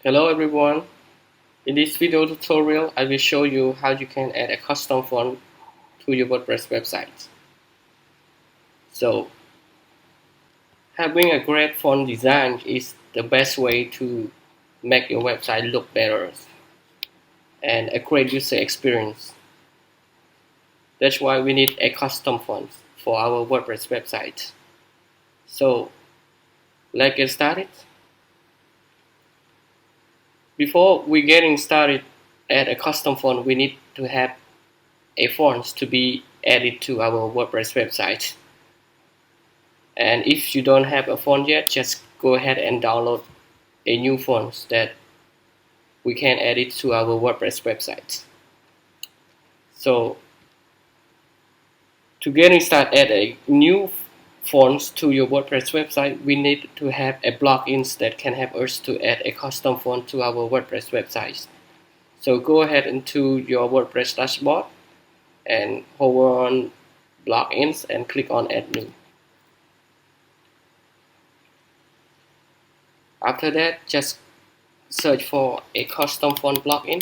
Hello everyone. In this video tutorial, I will show you how you can add a custom font to your WordPress website. So, having a great font design is the best way to make your website look better and a great user experience. That's why we need a custom font for our WordPress website. So, let's get started. Before we getting started add a custom font, we need to have a font to be added to our WordPress website. And if you don't have a font yet, just go ahead and download a new font that we can add it to our WordPress website. So to getting started add a new fonts to your WordPress website, we need to have a plugins that can help us to add a custom font to our WordPress website. So go ahead into your WordPress dashboard and hover on plugins and click on add new. After that, just search for a custom font plugin.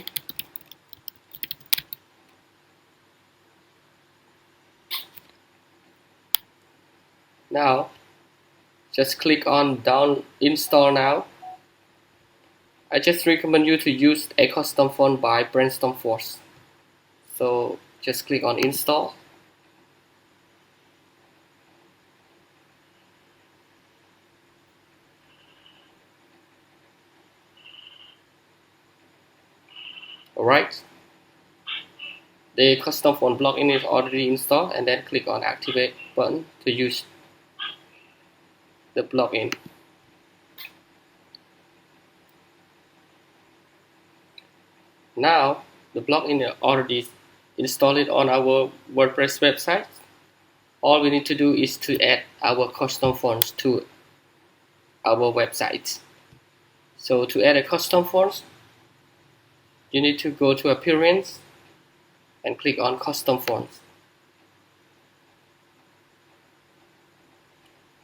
Now, just click on install now. I just recommend you to use a custom font by Brainstorm Force. So just click on install. Alright. The custom font plugin is already installed, and then click on activate button to use the plugin. Now the plugin is already installed on our WordPress website. All we need to do is to add our custom fonts to our website. So to add a custom font, you need to go to Appearance and click on Custom Fonts.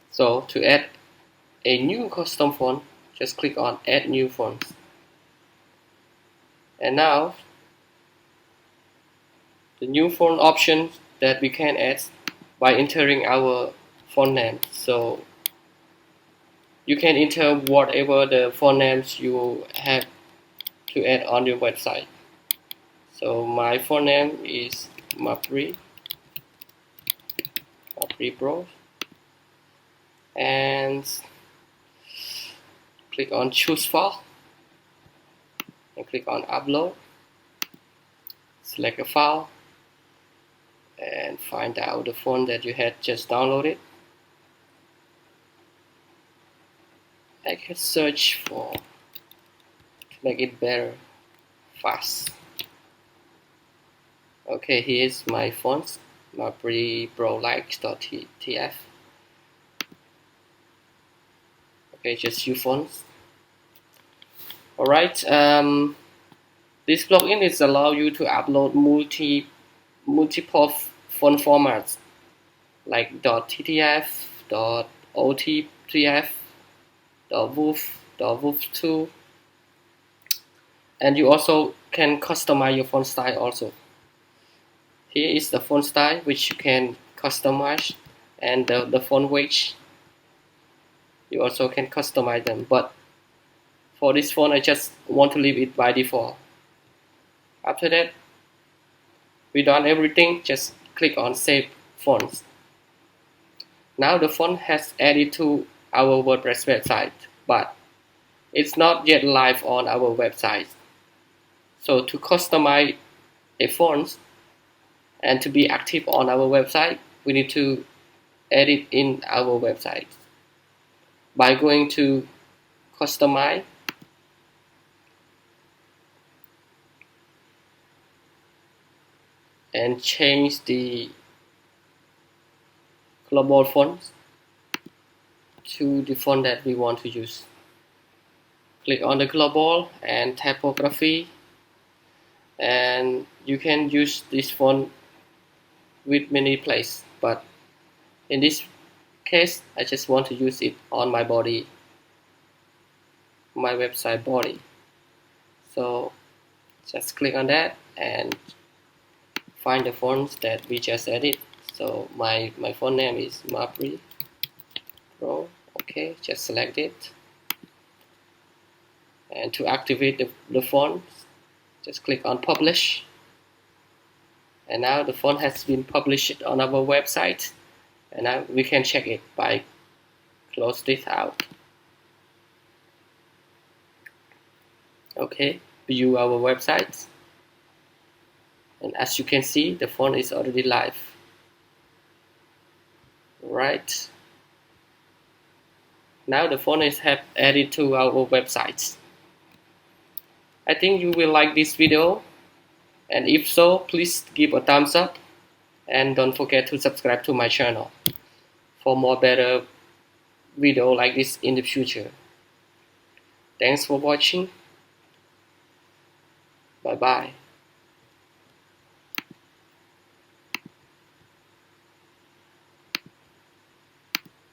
So to add a new custom font, just click on Add New Fonts. And now the new font option that we can add by entering our font name. So you can enter whatever the font names you have to add on your website. So my font name is Mapri Pro, and click on choose file and click on upload. Select a file and find out the font that you had just downloaded. I can search for to make it better, fast. Okay, here's my fonts, mapribrolikes.tf. Okay, just use fonts. Alright, this plugin is allow you to upload multiple font formats like .ttf, .otf, .woof, .woof2, and you also can customize your font style also. Here is the font style which you can customize, and the font weight you also can customize them, but for this font I just want to leave it by default. After that, we done everything, just click on save fonts. Now the font has added to our WordPress website, but it's not yet live on our website. So to customize a font and to be active on our website, we need to add it in our website by going to customize and change the global font to the font that we want to use. Click on the global and typography, and you can use this font with many places, but in this case I just want to use it on my body, my website body. So just click on that and find the fonts that we just added. So my font name is Mapri Pro. Okay, just select it, and to activate the font, just click on publish, and now the font has been published on our website, and now we can check it by close this out. Okay, view our website, and as you can see, the font is already live. Right, now the font is added to our website. I think you will like this video, and if so, please give a thumbs up, and don't forget to subscribe to my channel for more better video like this in the future. Thanks for watching. Bye bye.